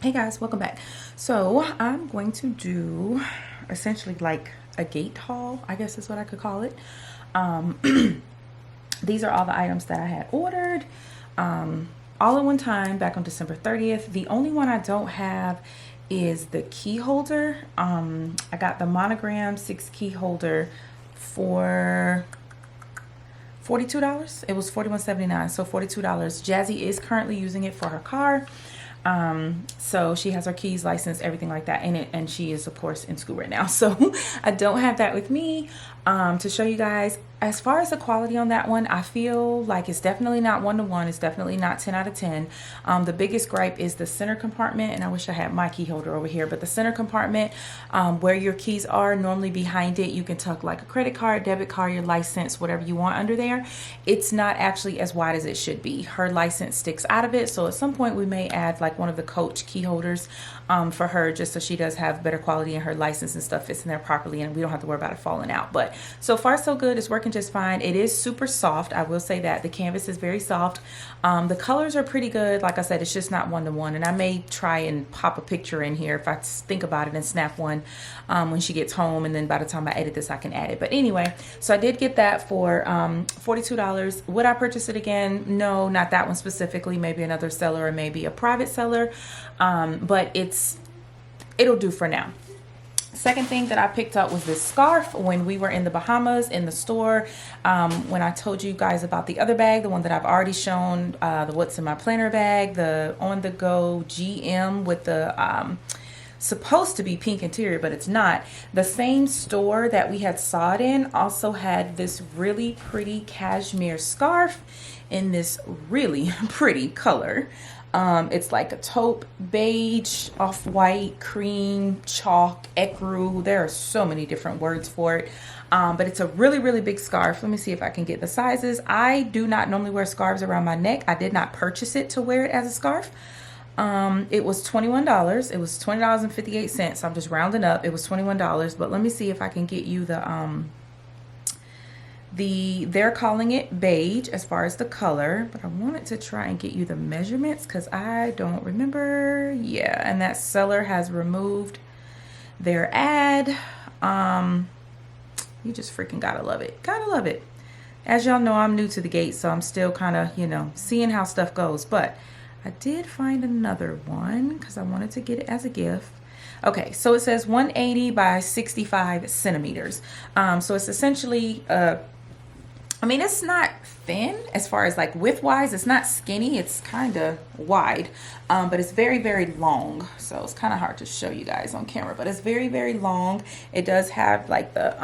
Hey guys, welcome back. So I'm going to do essentially like a gate haul, I guess is what I could call it. These are all the items that I had ordered all at one time back on December 30th. The only one I don't have is the key holder. I got the Monogram 6 key holder for $42. It was $41.79, so $42. Jazzy is currently using it for her car. So she has her keys, license, everything like that in it, and she is of course in school right now, so I don't have that with me to show you guys. As far as the quality on that one, I feel like it's definitely not 1-to-1. It's definitely not 10 out of 10. The biggest gripe is the center compartment, and I wish I had my key holder over here, but the center compartment where your keys are, normally behind it you can tuck like a credit card, debit card, your license, whatever you want under there. It's not actually as wide as it should be. Her license sticks out of it, so at some point we may add like one of the Coach key holders for her, just so she does have better quality and her license and stuff fits in there properly and we don't have to worry about it falling out. But so far so good. It's working just fine. It is super soft, I will say that. The canvas is very soft. The colors are pretty good. Like I said, it's just not 1-to-1, and I may try and pop a picture in here if I think about it and snap one when she gets home, and then by the time I edit this I can add it. But anyway, so I did get that for $42. Would I purchase it again? No, not that one specifically. Maybe another seller or maybe a private seller, but it'll do for now. Second thing that I picked up was this scarf when we were in the Bahamas in the store. When I told you guys about the other bag, the one that I've already shown, the what's in my planner bag, the on the go GM with the supposed to be pink interior, but it's not. The same store that we had saw it in also had this really pretty cashmere scarf in this really pretty color. It's like a taupe, beige, off-white, cream, chalk, ecru. There are so many different words for it. But it's a really, really big scarf. Let me see if I can get the sizes. I do not normally wear scarves around my neck. I did not purchase it to wear it as a scarf. It was $21. It was $20.58. I'm just rounding up. It was $21. But let me see if I can get you they're calling it beige as far as the color, but I wanted to try and get you the measurements because I don't remember. Yeah, and that seller has removed their ad. You just freaking gotta love it. Gotta love it. As y'all know, I'm new to the gate, so I'm still kind of, seeing how stuff goes. But I did find another one because I wanted to get it as a gift. Okay, so it says 180 by 65 centimeters. So it's essentially it's not thin as far as like width wise. It's not skinny. It's kind of wide, but it's very, very long. So it's kind of hard to show you guys on camera, but it's very, very long. It does have like the,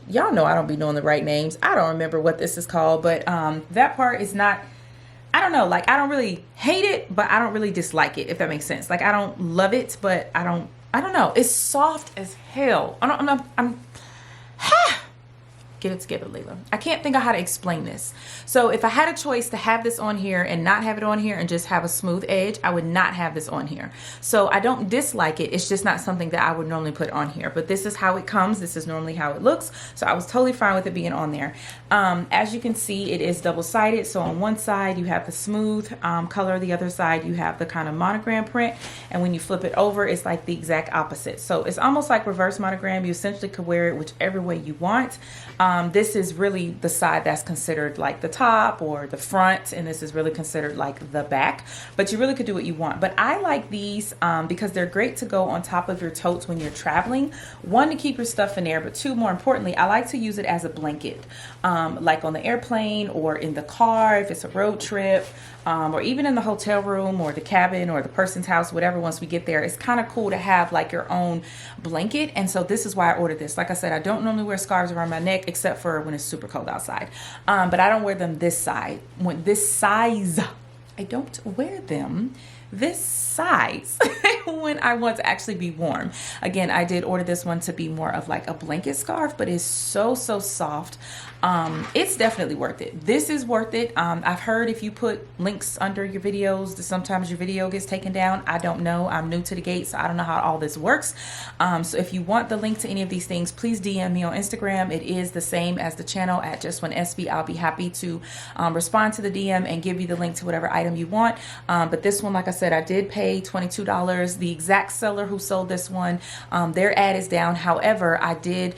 y'all know I don't be knowing the right names. I don't remember what this is called, but that part is not, I don't know, like I don't really hate it, but I don't really dislike it, if that makes sense. Like I don't love it, but I don't know. It's soft as hell. Get it together, Laila. I can't think of how to explain this. So if I had a choice to have this on here and not have it on here and just have a smooth edge, I would not have this on here. So I don't dislike it. It's just not something that I would normally put on here. But this is how it comes. This is normally how it looks. So I was totally fine with it being on there. As you can see, it is double-sided. So on one side, you have the smooth color. The other side, you have the kind of monogram print. And when you flip it over, it's like the exact opposite. So it's almost like reverse monogram. You essentially could wear it whichever way you want. This is really the side that's considered like the top or the front, and this is really considered like the back, but you really could do what you want. But I like these because they're great to go on top of your totes when you're traveling. One, to keep your stuff in there, but two, more importantly, I like to use it as a blanket, like on the airplane or in the car if it's a road trip, or even in the hotel room or the cabin or the person's house, whatever. Once we get there, it's kind of cool to have like your own blanket. And so this is why I ordered this. Like I said, I don't normally wear scarves around my neck except for when it's super cold outside, but I don't wear them this size. I don't wear them this size when I want to actually be warm. Again, I did order this one to be more of like a blanket scarf, but it's so soft. It's definitely worth it. This is worth it. I've heard if you put links under your videos that sometimes your video gets taken down. I don't know. I'm new to the gate, so I don't know how all this works. So if you want the link to any of these things, please DM me on Instagram. It is the same as the channel at Just One SB. I'll be happy to respond to the DM and give you the link to whatever item you want. But this one, like I said, I did pay $22. The exact seller who sold this one, their ad is down. However, I did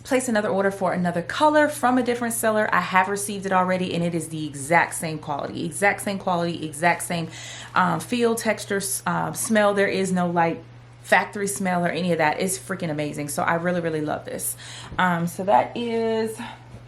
place another order for another color from a different seller. I have received it already, and it is the exact same quality, exact same feel, texture, smell. There is no like factory smell or any of that. It's freaking amazing. So I really love this. So that is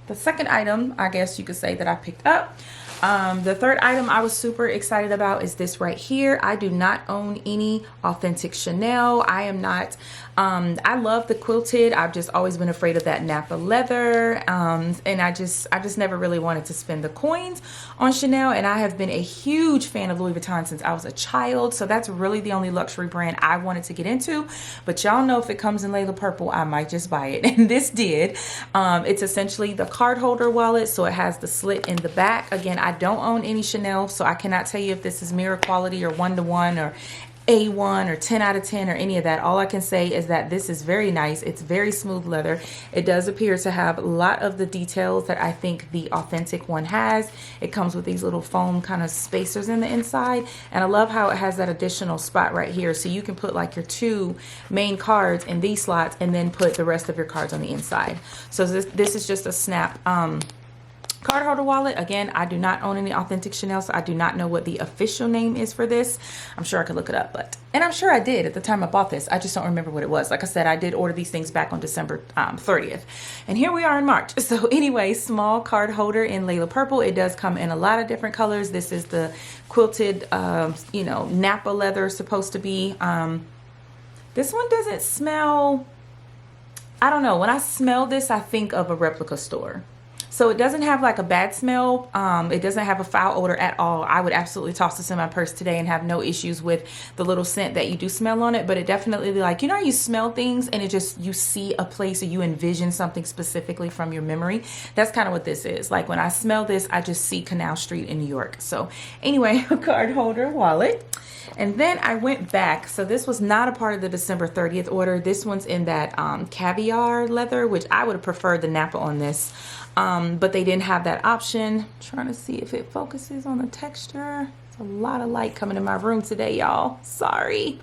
the second item, I guess you could say, that I picked up. The third item I was super excited about is this right here. I do not own any authentic Chanel. I am not, I love the quilted. I've just always been afraid of that Napa leather. And I just never really wanted to spend the coins on Chanel. And I have been a huge fan of Louis Vuitton since I was a child. So that's really the only luxury brand I wanted to get into. But y'all know if it comes in Laila purple, I might just buy it. And this did. It's essentially the card holder wallet. So it has the slit in the back. Again, I don't own any Chanel, so I cannot tell you if this is mirror quality or 1-to-1 or A1 or 10 out of 10 or any of that. All I can say is that this is very nice. It's very smooth leather. It does appear to have a lot of the details that I think the authentic one has. It comes with these little foam kind of spacers in the inside, and I love how it has that additional spot right here, so you can put like your 2 main cards in these slots and then put the rest of your cards on the inside. So this is just a snap card holder wallet. Again, I do not own any authentic Chanel, so I do not know what the official name is for this. I'm sure I could look it up, and I'm sure I did at the time I bought this. I just don't remember what it was. Like I said, I did order these things back on December 30th, and here we are in March. So anyway, small card holder in Laila purple. It does come in a lot of different colors. This is the quilted, you know, Napa leather supposed to be. This one doesn't smell, I don't know. When I smell this, I think of a replica store. So it doesn't have like a bad smell. It doesn't have a foul odor at all. I would absolutely toss this in my purse today and have no issues with the little scent that you do smell on it. But it definitely, like, you know, you smell things and it just, you see a place or you envision something specifically from your memory. That's kind of what this is. Like when I smell this, I just see Canal Street in New York. So anyway, a card holder wallet. And then I went back. So this was not a part of the December 30th order. This one's in that caviar leather, which I would have preferred the Napa on this. But they didn't have that option. I'm trying to see if it focuses on the texture. It's a lot of light coming in my room today, y'all. Sorry.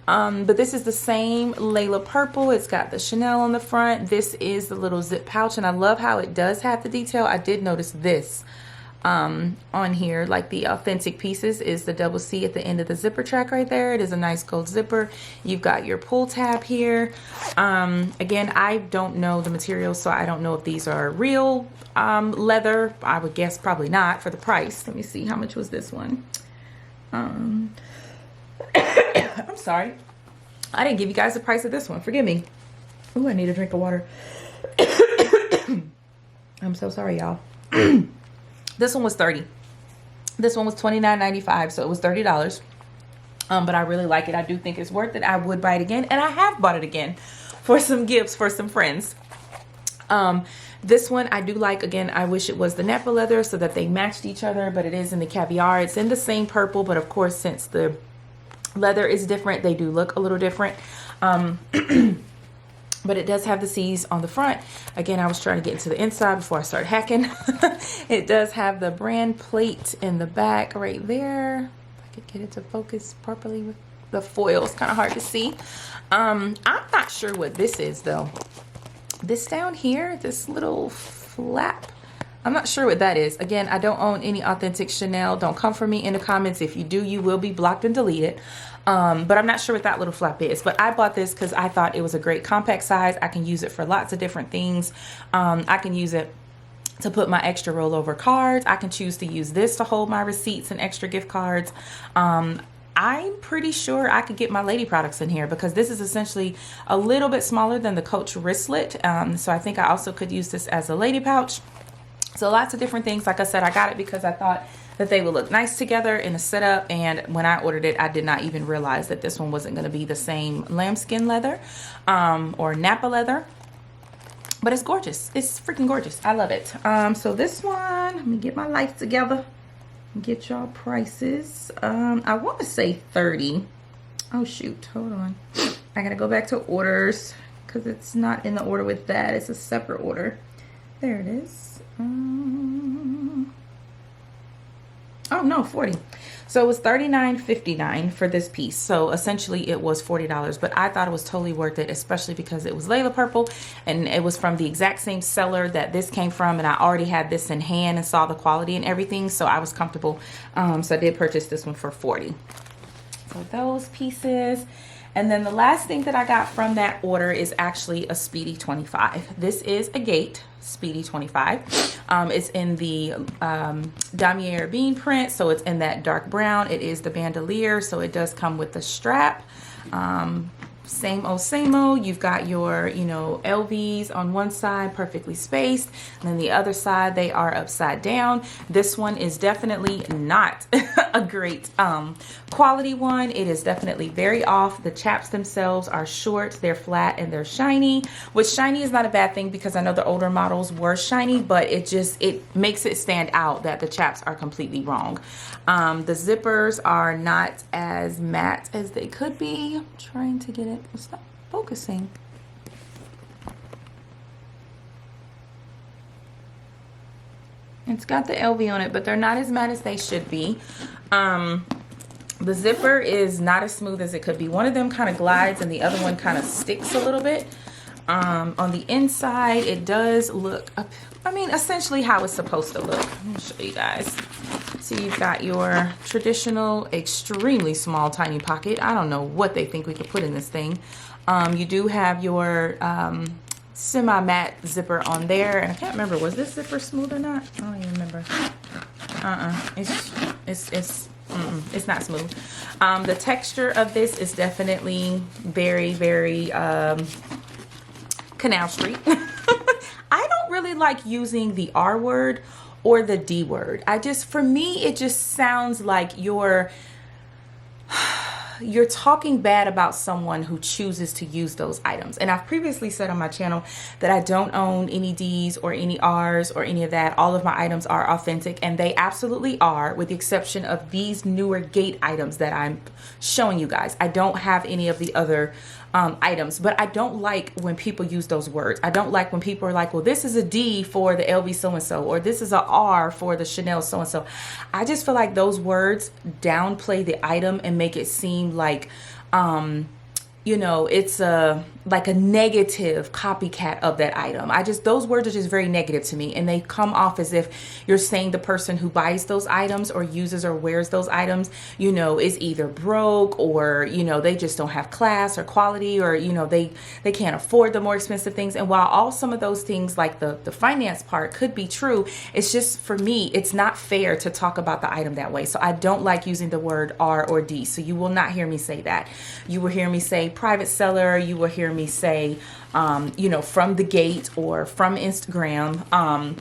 But this is the same Laila purple. It's got the Chanel on the front. This is the little zip pouch, and I love how it does have the detail. I did notice this on here, like the authentic pieces is the double C at the end of the zipper track right there. It is a nice gold zipper. You've got your pull tab here. Again, I don't know the material, so I don't know if these are real leather. I would guess probably not for the price. Let me see, how much was this one? I'm sorry, I didn't give you guys the price of this one. Forgive me. Oh, I need a drink of water. I'm so sorry, y'all. This one was $30. This one was $29.95, so it was $30. But I really like it. I do think it's worth it. I would buy it again, and I have bought it again for some gifts for some friends. This one I do like. Again, I wish it was the Napa leather so that they matched each other, but it is in the caviar. It's in the same purple, but of course, since the leather is different, they do look a little different. But it does have the C's on the front. Again, I was trying to get into the inside before I start hacking. It does have the brand plate in the back right there. If I could get it to focus properly with the foil, it's kind of hard to see. I'm not sure what this is though. This down here, this little flap, I'm not sure what that is. Again, I don't own any authentic Chanel. Don't come for me in the comments. If you do, you will be blocked and deleted. But I'm not sure what that little flap is. But I bought this because I thought it was a great compact size. I can use it for lots of different things. I can use it to put my extra rollover cards. I can choose to use this to hold my receipts and extra gift cards. I'm pretty sure I could get my lady products in here because this is essentially a little bit smaller than the Coach wristlet. So I think I also could use this as a lady pouch. So lots of different things. Like I said, I got it because I thought that they would look nice together in a setup. And when I ordered it, I did not even realize that this one wasn't going to be the same lambskin leather or Napa leather. But it's gorgeous. It's freaking gorgeous. I love it. So this one, let me get my life together and get y'all prices. I want to say 30. Oh shoot, hold on. I gotta go back to orders because it's not in the order with that. It's a separate order. There it is. Oh no, 40. So it was $39.59 for this piece. So essentially it was $40, but I thought it was totally worth it, especially because it was Laila purple and it was from the exact same seller that this came from, and I already had this in hand and saw the quality and everything, so I was comfortable. So I did purchase this one for 40. So those pieces. And then the last thing that I got from that order is actually a Speedy 25. This is a Gate Speedy 25. It's in the damier bean print, so it's in that dark brown. It is the bandolier, so it does come with the strap. Same old. You've got your, you know, LVs on one side, perfectly spaced, and then the other side they are upside down. This one is definitely not a great quality one. It is definitely very off. The chaps themselves are short, they're flat, and they're shiny, which shiny is not a bad thing because I know the older models were shiny, but it makes it stand out that the chaps are completely wrong. The zippers are not as matte as they could be. I'm trying to get it. It's not focusing. It's got the LV on it, but they're not as matte as they should be. The zipper is not as smooth as it could be. One of them kind of glides and the other one kind of sticks a little bit. On the inside, it does look, I mean, essentially how it's supposed to look. Let me show you guys. So you've got your traditional, extremely small, tiny pocket. I don't know what they think we could put in this thing. You do have your semi-matte zipper on there. And I can't remember, was this zipper smooth or not? I don't even remember. It's not smooth. The texture of this is definitely very, very Canal Street. I don't really like using the R word or the D word. For me, it just sounds like you're talking bad about someone who chooses to use those items. And I've previously said on my channel that I don't own any D's or any R's or any of that. All of my items are authentic, and they absolutely are, with the exception of these newer Gate items that I'm showing you guys. I don't have any of the other items, but I don't like when people use those words. I don't like when people are like, well, this is a D for the LV so-and-so, or this is a R for the Chanel so-and-so. I just feel like those words downplay the item and make it seem like, you know, it's like a negative copycat of that item. Those words are just very negative to me, and they come off as if you're saying the person who buys those items or uses or wears those items, you know, is either broke, or, you know, they just don't have class or quality, or, you know, they can't afford the more expensive things. And while all some of those things, like the finance part, could be true, it's just, for me, it's not fair to talk about the item that way. So I don't like using the word R or D. So you will not hear me say that. You will hear me say private seller. You will hear me say, you know, from the Gate or from Instagram.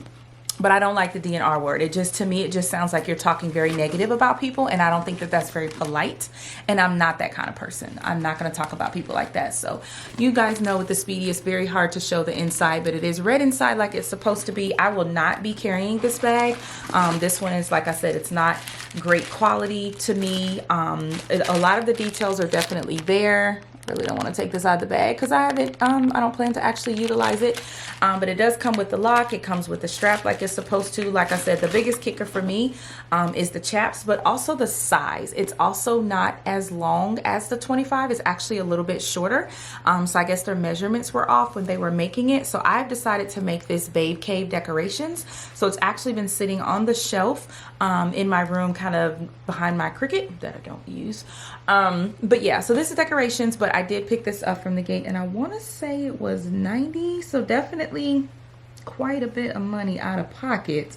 But I don't like the D and R word. To me, it just sounds like you're talking very negative about people, and I don't think that that's very polite, and I'm not that kind of person. I'm not going to talk about people like that. So you guys know with the Speedy, it's very hard to show the inside, but it is red inside like it's supposed to be. I will not be carrying this bag. This one is, like I said, it's not great quality to me. A lot of the details are definitely there. Really don't want to take this out of the bag because I don't plan to actually utilize it. But it does come with the lock. It comes with the strap like it's supposed to. Like I said, the biggest kicker for me is the chaps, but also the size. It's also not as long as the 25. It's actually a little bit shorter. So I guess their measurements were off when they were making it. So I've decided to make this Babe Cave decorations. So it's actually been sitting on the shelf in my room, kind of behind my Cricut that I don't use. But yeah, so this is decorations, but I did pick this up from the Gate, and I want to say it was $90, so definitely quite a bit of money out of pocket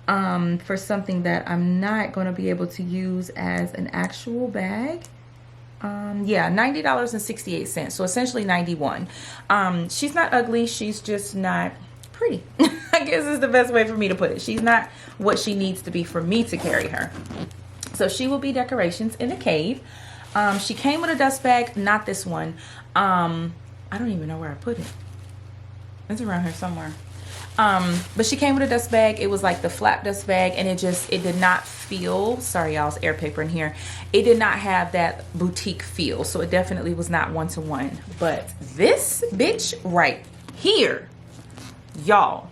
for something that I'm not going to be able to use as an actual bag. Yeah, $90.68, so essentially 91. She's not ugly, she's just not pretty. I guess is the best way for me to put it. She's not what she needs to be for me to carry her. So she will be decorations in the cave. She came with a dust bag, not this one. I don't even know where I put it. It's around here somewhere. But she came with a dust bag. It was like the flap dust bag, and it did not feel, sorry y'all, it's air paper in here. It did not have that boutique feel. So it definitely was not one-to-one. But this bitch right here, y'all,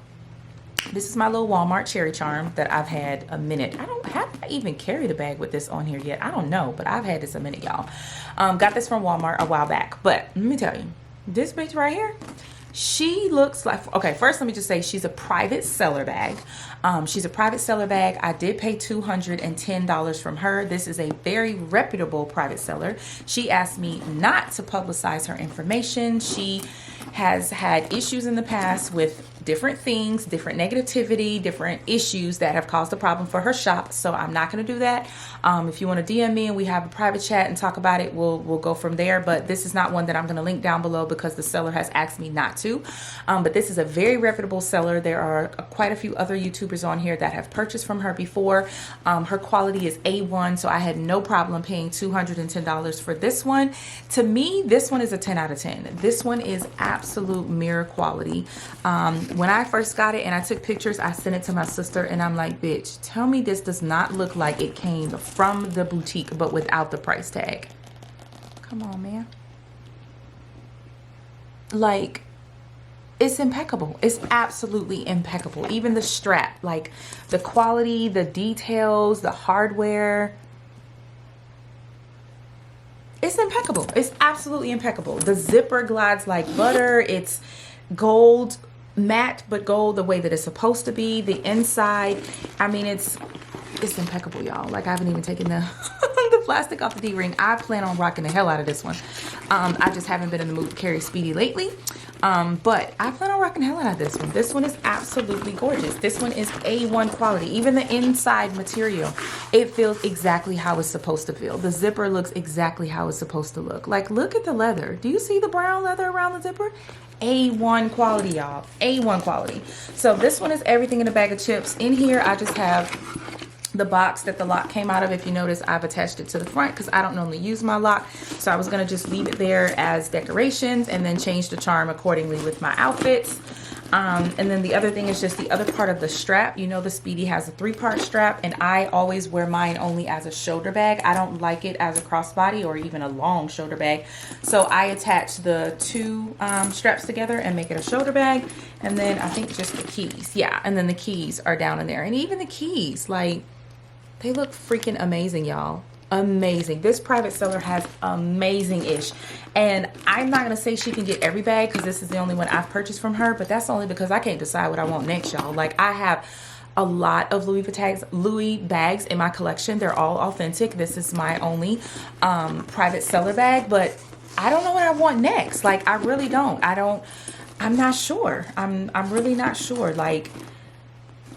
this is my little Walmart cherry charm that I've had a minute. Have I even carried a bag with this on here yet? I don't know, but I've had this a minute, y'all. Got this from Walmart a while back. But let me tell you, this bitch right here, she looks like, okay, first let me just say she's a private seller bag. She's a private seller bag. I did pay $210 from her. This is a very reputable private seller. She asked me not to publicize her information. She has had issues in the past with different things, different negativity, different issues that have caused a problem for her shop. So I'm not going to do that. If you want to DM me and we have a private chat and talk about it, we'll go from there. But this is not one that I'm going to link down below because the seller has asked me not to. But this is a very reputable seller. There are quite a few other YouTubers on here that have purchased from her before. Her quality is A1, so I had no problem paying $210 for this one. To me, this one is a 10 out of 10. This one is absolute mirror quality. When I first got it and I took pictures, I sent it to my sister and I'm like, bitch, tell me this does not look like it came from the boutique but without the price tag. Come on, man. Like, it's impeccable. It's absolutely impeccable. Even the strap, like the quality, the details, the hardware. It's impeccable. It's absolutely impeccable. The zipper glides like butter. It's gold, matte, but gold the way that it's supposed to be. The inside, I mean, it's impeccable, y'all. Like, I haven't even taken the the plastic off the D-ring. I plan on rocking the hell out of this one. I just haven't been in the mood to carry Speedy lately. But I plan on rocking the hell out of this one. This one is absolutely gorgeous. This one is A1 quality. Even the inside material, it feels exactly how it's supposed to feel. The zipper looks exactly how it's supposed to look. Like, look at the leather. Do you see the brown leather around the zipper? A1 quality, y'all. A1 quality. So this one is everything in a bag of chips. In here, I just have the box that the lock came out of. If you notice, I've attached it to the front because I don't normally use my lock. So I was going to just leave it there as decorations and then change the charm accordingly with my outfits. And then the other thing is just the other part of the strap. You know, the Speedy has a 3-part strap, and I always wear mine only as a shoulder bag. I don't like it as a crossbody or even a long shoulder bag. So I attach the 2 straps together and make it a shoulder bag. And then I think just the keys. Yeah, and then the keys are down in there. And even the keys, like, they look freaking amazing, y'all. Amazing. This private seller has amazing-ish. And I'm not going to say she can get every bag because this is the only one I've purchased from her. But that's only because I can't decide what I want next, y'all. Like, I have a lot of Louis bags in my collection. They're all authentic. This is my only private seller bag. But I don't know what I want next. Like, I really don't. I'm not sure. I'm really not sure. Like,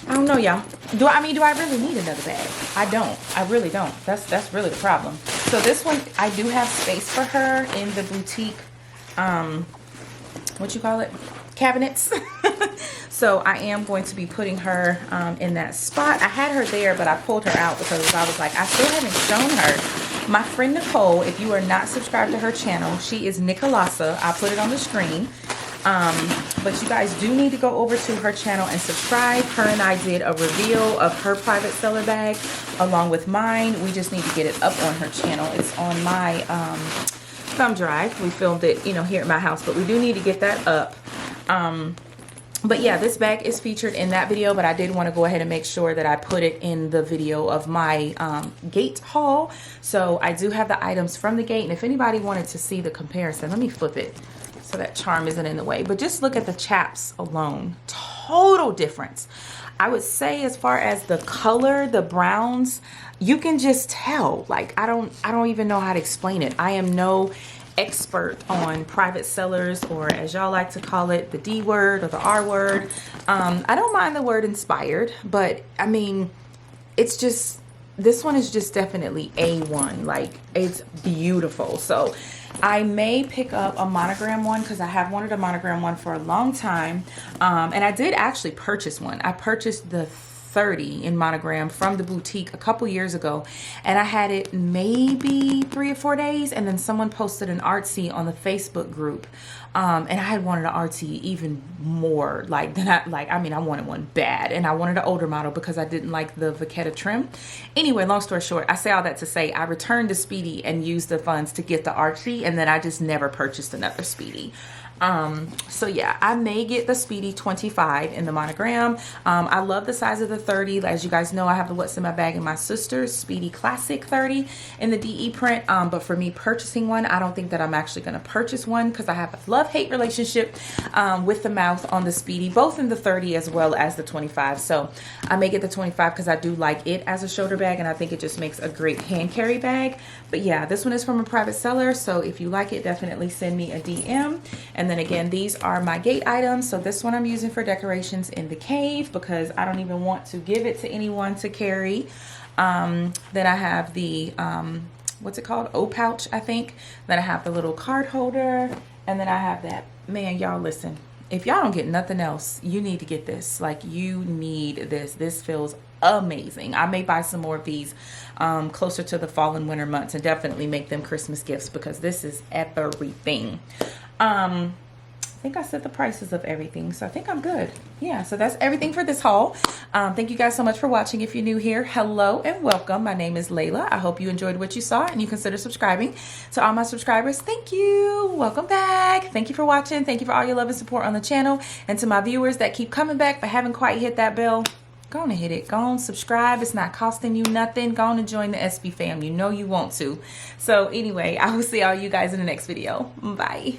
I don't know, y'all. Do I really need another bag? I don't. I really don't. That's really the problem. So this one, I do have space for her in the boutique, what you call it? Cabinets. So I am going to be putting her in that spot. I had her there, but I pulled her out because I was like, I still haven't shown her. My friend Nicole, if you are not subscribed to her channel, she is Nicolasa. I'll put it on the screen. But you guys do need to go over to her channel and subscribe. Her and I did a reveal of her private seller bag along with mine. We just need to get it up on her channel. It's on my thumb drive. We filmed it, you know, here at my house, but we do need to get that up. But yeah, this bag is featured in that video, but I did want to go ahead and make sure that I put it in the video of my gate haul. So I do have the items from the gate, and if anybody wanted to see the comparison, let me flip it so that charm isn't in the way. But just look at the chaps alone. Total difference. I would say as far as the color, the browns, you can just tell. Like, I don't even know how to explain it. I am no expert on private sellers, or as y'all like to call it, the D word or the R word. I don't mind the word inspired, but I mean, it's just this one is just definitely A1. Like, it's beautiful. So I may pick up a Monogram one because I have wanted a Monogram one for a long time. And I did actually purchase one. I purchased the 30 in Monogram from the boutique a couple years ago, and I had it maybe 3 or 4 days, and then someone posted an artsy on the Facebook group, and I had wanted an artsy even more, like, than I mean, I wanted one bad, and I wanted an older model because I didn't like the Vachetta trim. Anyway, long story short, I say all that to say I returned to Speedy and used the funds to get the artsy, and then I just never purchased another Speedy. So yeah, I may get the Speedy 25 in the Monogram. I love the size of the 30. As you guys know, I have the What's in My Bag in my sister's Speedy Classic 30 in the DE print. But for me purchasing one, I don't think that I'm actually going to purchase one because I have a love-hate relationship with the mouth on the Speedy, both in the 30 as well as the 25. So I may get the 25 because I do like it as a shoulder bag, and I think it just makes a great hand carry bag. But yeah, this one is from a private seller, so if you like it, definitely send me a DM. And then again, these are my gate items. So this one I'm using for decorations in the cave because I don't even want to give it to anyone to carry. Then I have the what's it called, O pouch, I think. Then I have the little card holder, and then I have that. Man, y'all, listen, if y'all don't get nothing else, you need to get this. Like, you need this. This feels amazing. I may buy some more of these closer to the fall and winter months and definitely make them Christmas gifts because this is everything. I think I said the prices of everything, so I think I'm good. Yeah, so that's everything for this haul. Thank you guys so much for watching. If you're new here, hello and welcome. My name is Layla. I hope you enjoyed what you saw and you consider subscribing. To all my subscribers, thank you. Welcome back. Thank you for watching. Thank you for all your love and support on the channel. And to my viewers that keep coming back but haven't quite hit that bell, go on and hit it. Go on, subscribe. It's not costing you nothing. Go on and join the SB fam. You know you want to. So anyway, I will see all you guys in the next video. Bye.